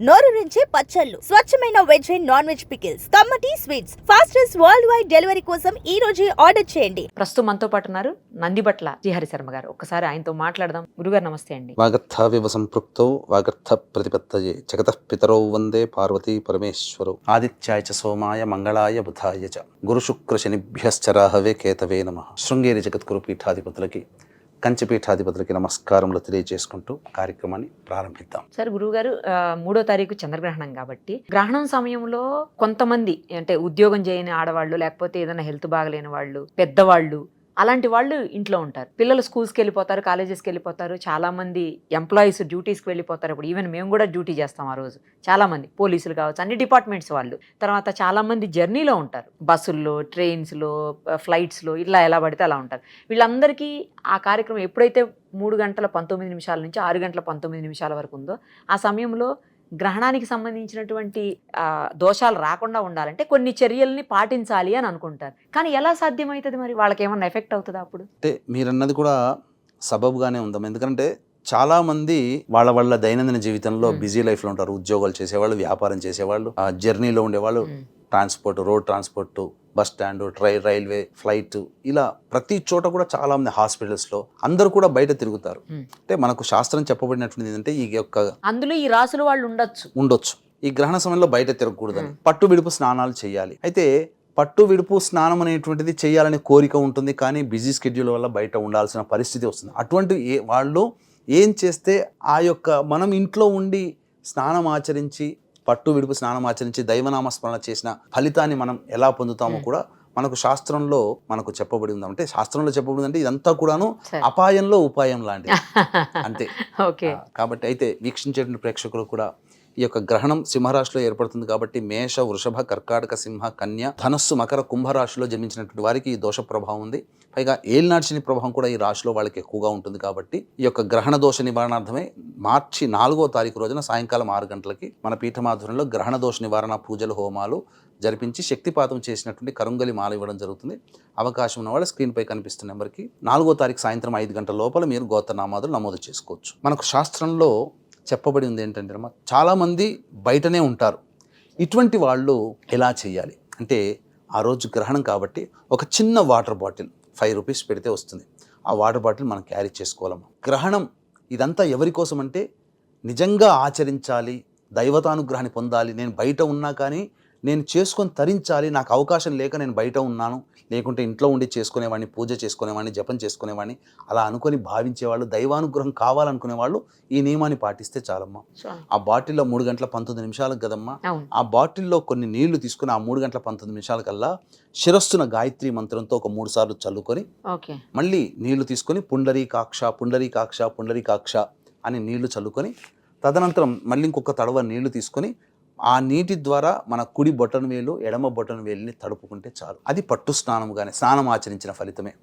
నోరూరించే పచ్చళ్ళు, స్వచ్ఛమైన veg and non veg pickles, కమ్మటి sweets, fastest world wide delivery కోసం ఈ రోజే ఆర్డర్ చేయండి. ప్రస్తుతం మనతో పాటు ఉన్నారు నందిబట్ల శ్రీహరి శర్మ గారు. ఒక్కసారి ఆయనతో మాట్లాడదాం. గురుగారు నమస్తే అండి. వాగర్థావివ సంపృక్తౌ వాగర్థ ప్రతిపత్తయే జగతః పితరౌ వందే పార్వతీ పరమేశ్వరౌ ఆదిత్యాయ చ సోమాయ మంగళాయ బుధాయ చ గురు శుక్ర శనిభ్యశ్చ రాహవే కేతవే నమః. శృంగేరి జగద్గురు పీఠాధిపతులకి కంచిపీఠాధిపతులకి నమస్కారములు తెలియజేసుకుంటూ కార్యక్రమాన్ని ప్రారంభిద్దాం. సార్, గురువుగారు 3వ తారీఖు చంద్రగ్రహణం కాబట్టి గ్రహణం సమయంలో కొంతమంది అంటే ఉద్యోగం చేయని ఆడవాళ్ళు, లేకపోతే ఏదైనా హెల్త్ బాగలేని వాళ్ళు, పెద్దవాళ్ళు, అలాంటి వాళ్ళు ఇంట్లో ఉంటారు. పిల్లలు స్కూల్స్కి వెళ్ళిపోతారు, కాలేజెస్కి వెళ్ళిపోతారు, చాలా మంది ఎంప్లాయీస్ డ్యూటీస్కి వెళ్ళిపోతారు. ఇప్పుడు ఈవెన్ మేము కూడా డ్యూటీ చేస్తాం ఆ రోజు. చాలా మంది పోలీసులు కావచ్చు, అన్ని డిపార్ట్మెంట్స్ వాళ్ళు. తర్వాత చాలా మంది జర్నీలో ఉంటారు, బస్సుల్లో, ట్రైన్స్లో, ఫ్లైట్స్లో, ఇలా ఎలా పడితే అలా ఉంటారు. వీళ్ళందరికీ ఆ కార్యక్రమం ఎప్పుడైతే 3:19 నుంచి 6:19 వరకు ఉందో ఆ సమయంలో గ్రహణానికి సంబంధించినటువంటి దోషాలు రాకుండా ఉండాలంటే కొన్ని చర్యల్ని పాటించాలి అని అనుకుంటారు. కానీ ఎలా సాధ్యమవుతుంది? మరి వాళ్ళకి ఏమన్నా ఎఫెక్ట్ అవుతుందా అప్పుడు? అంటే మీరన్నది కూడా సబబుగానే ఉందాం. ఎందుకంటే చాలా మంది వాళ్ళ దైనందిన జీవితంలో బిజీ లైఫ్లో ఉంటారు. ఉద్యోగాలు చేసేవాళ్ళు, వ్యాపారం చేసేవాళ్ళు, జర్నీలో ఉండేవాళ్ళు, transport, road transport, bus stand, railway, flight, ఇలా ప్రతి చోట కూడా చాలా మంది హాస్పిటల్స్లో అందరూ కూడా బయట తిరుగుతారు. అంటే మనకు శాస్త్రం చెప్పబడినటువంటిది ఏంటంటే ఈ యొక్క అందులో ఈ రాసుల వాళ్ళు ఉండొచ్చు. ఈ గ్రహణ సమయంలో బయట తిరగకూడదని, పట్టు విడుపు స్నానాలు చేయాలి. అయితే పట్టు విడుపు స్నానం అనేటువంటిది చేయాలనే కోరిక ఉంటుంది, కానీ బిజీ స్కెడ్యూల్ వల్ల బయట ఉండాల్సిన పరిస్థితి వస్తుంది. అటువంటి వాళ్ళు ఏం చేస్తే ఆ యొక్క మనం ఇంట్లో ఉండి స్నానం ఆచరించి, పట్టు విడుపు స్నానం ఆచరించి దైవనామస్మరణ చేసిన ఫలితాన్ని మనం ఎలా పొందుతామో కూడా మనకు శాస్త్రంలో మనకు చెప్పబడి ఉంది. అంటే శాస్త్రంలో చెప్పబడి అంటే ఇదంతా కూడాను అపాయంలో ఉపాయం లాంటిది అంతే. కాబట్టి అయితే వీక్షించే ప్రేక్షకులు కూడా ఈ యొక్క గ్రహణం సింహరాశిలో ఏర్పడుతుంది కాబట్టి మేష, వృషభ, కర్కాటక, సింహ, కన్య, ధనస్సు, మకర, కుంభరాశిలో జన్మించినటువంటి వారికి ఈ దోష ప్రభావం ఉంది. పైగా ఏలినాటి శని ప్రభావం కూడా ఈ రాశిలో వాళ్ళకి ఎక్కువగా ఉంటుంది. కాబట్టి ఈ యొక్క గ్రహణ దోష నివారణార్థమే మార్చి 4వ తారీఖు రోజున సాయంకాలం 6 గంటలకి మన పీఠమాధురంలో గ్రహణ దోష నివారణ పూజలు, హోమాలు జరిపించి శక్తిపాతం చేసినటువంటి కరుంగలి మాల ఇవ్వడం జరుగుతుంది. అవకాశం ఉన్న వాళ్ళు స్క్రీన్పై కనిపిస్తున్న నెంబర్కి 4వ తారీఖు సాయంత్రం 5 గంటల లోపల మీరు గోత్రనామాదులు నమోదు చేసుకోవచ్చు. మనకు శాస్త్రంలో చెప్పబడి ఉంది ఏంటంటే చాలామంది బయటనే ఉంటారు. ఇటువంటి వాళ్ళు ఎలా చేయాలి అంటే ఆ రోజు గ్రహణం కాబట్టి ఒక చిన్న వాటర్ బాటిల్ 5 రూపీస్ పెడితే వస్తుంది. ఆ వాటర్ బాటిల్ మనం క్యారీ చేసుకోవాలమ్మా. గ్రహణం ఇదంతా ఎవరి కోసం అంటే నిజంగా ఆచరించాలి, దైవతానుగ్రహాన్ని పొందాలి. నేను బయట ఉన్నా కానీ నేను చేసుకొని తరించాలి, నాకు అవకాశం లేక నేను బయట ఉన్నాను, లేకుంటే ఇంట్లో ఉండి చేసుకునేవాడిని, పూజ చేసుకునేవాడిని, జపం చేసుకునేవాడిని, అలా అనుకొని భావించేవాళ్ళు, దైవానుగ్రహం కావాలనుకునే వాళ్ళు ఈ నియమాన్ని పాటిస్తే చాలమ్మా. ఆ బాటిల్లో 3:19 కదమ్మా, ఆ బాటిల్లో కొన్ని నీళ్లు తీసుకుని ఆ 3:19 కల్లా శిరస్సున గాయత్రి మంత్రంతో ఒక 3 సార్లు చల్లుకొని మళ్ళీ నీళ్లు తీసుకొని పుండరీకాక్ష పుండరీకాక్ష పుండరీకాక్ష అని నీళ్లు చల్లుకొని తదనంతరం మళ్ళీ ఇంకొక తడవ నీళ్లు తీసుకొని ఆ నీటి ద్వారా మన కుడి బొటన వేలు, ఎడమ బొటన వేలుని తడుపుకుంటే చాలు. అది పట్టు స్నానముగానే, స్నానం ఆచరించిన ఫలితమే.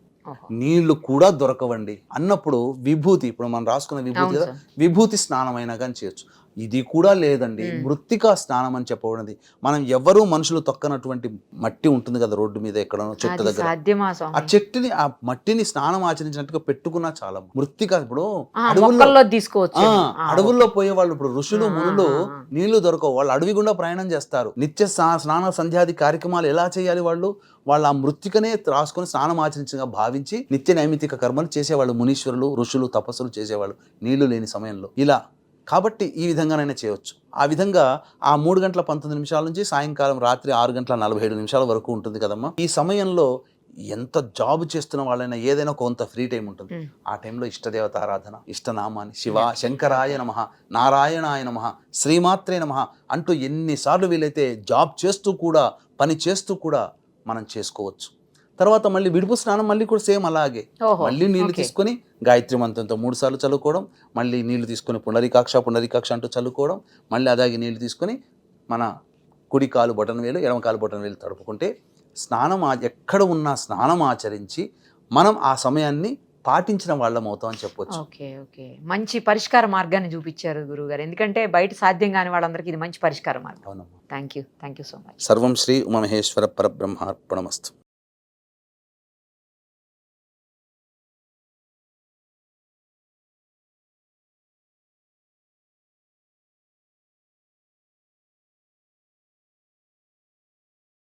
నీళ్లు కూడా దొరకవండి అన్నప్పుడు విభూతి, ఇప్పుడు మనం రాసుకున్న విభూతి కదా, విభూతి స్నానం అయినా కానీ చేయొచ్చు. ఇది కూడా లేదండి, మృత్తికా స్నానం అని చెప్పబడినది. మనం ఎవరూ మనుషులు తొక్కనటువంటి మట్టి ఉంటుంది కదా రోడ్డు మీద ఎక్కడనో చెట్టు దగ్గర, ఆ చెట్టుని ఆ మట్టిని స్నానం ఆచరించినట్టుగా పెట్టుకున్నా చాలా. మృత్తిక ఇప్పుడు అడవుల్లో పోయే వాళ్ళు, ఇప్పుడు ఋషులు మునులు నీళ్లు దొరకవు, వాళ్ళు అడవి గుండా ప్రయాణం చేస్తారు. నిత్య స్నాన సంధ్యాది కార్యక్రమాలు ఎలా చేయాలి? వాళ్ళు ఆ మృత్తికనే రాసుకొని స్నానం ఆచరించగా భావించి నిత్య నైమితిక కర్మలు చేసేవాళ్ళు. మునీశ్వరులు, ఋషులు తపస్సులు చేసేవాళ్ళు నీళ్లు లేని సమయంలో. ఇలా కాబట్టి ఈ విధంగానైనా చేయవచ్చు. ఆ విధంగా ఆ 3:19 నుంచి సాయంకాలం రాత్రి 6:47 వరకు ఉంటుంది కదమ్మా. ఈ సమయంలో ఎంత జాబ్ చేస్తున్న వాళ్ళైనా ఏదైనా కొంత ఫ్రీ టైం ఉంటుంది. ఆ టైంలో ఇష్టదేవత ఆరాధన, ఇష్టనామాన్ని శివ, శంకరాయ నమః, నారాయణాయ నమః, శ్రీమాత్రే నమః అంటూ ఎన్నిసార్లు వీలైతే జాబ్ చేస్తూ కూడా, పని చేస్తూ కూడా మనం చేసుకోవచ్చు. తర్వాత మళ్ళీ విడుపు స్నానం మళ్ళీ కూడా సేమ్ అలాగే, మళ్ళీ నీళ్లు తీసుకొని గాయత్రి మంత్రంతో 3 సార్లు చల్లుకోవడం, మళ్ళీ నీళ్లు తీసుకొని పుండరీకాక్ష పుండరీకాక్ష అంటూ చల్లుకోవడం, మళ్ళీ అలాగే నీళ్లు తీసుకొని మన కుడి కాలు బొటన వేలు, ఎడమ కాలు బొటన వేలు తడుపుకుంటే స్నానం ఎక్కడ ఉన్నా స్నానం ఆచరించి మనం ఆ సమయాన్ని పాటించిన వాళ్ళం అవుతాం అని చెప్పొచ్చు. ఓకే, మంచి పరిష్కార మార్గాన్ని చూపించారు గురువుగారు. ఎందుకంటే బయట సాధ్యం కాని వాళ్ళందరికీ ఇది మంచి పరిష్కార మార్గం. అవునమ్మా. Thank you so much. సర్వం శ్రీ ఉమామహేశ్వర పరబ్రహ్మార్పణమస్తు.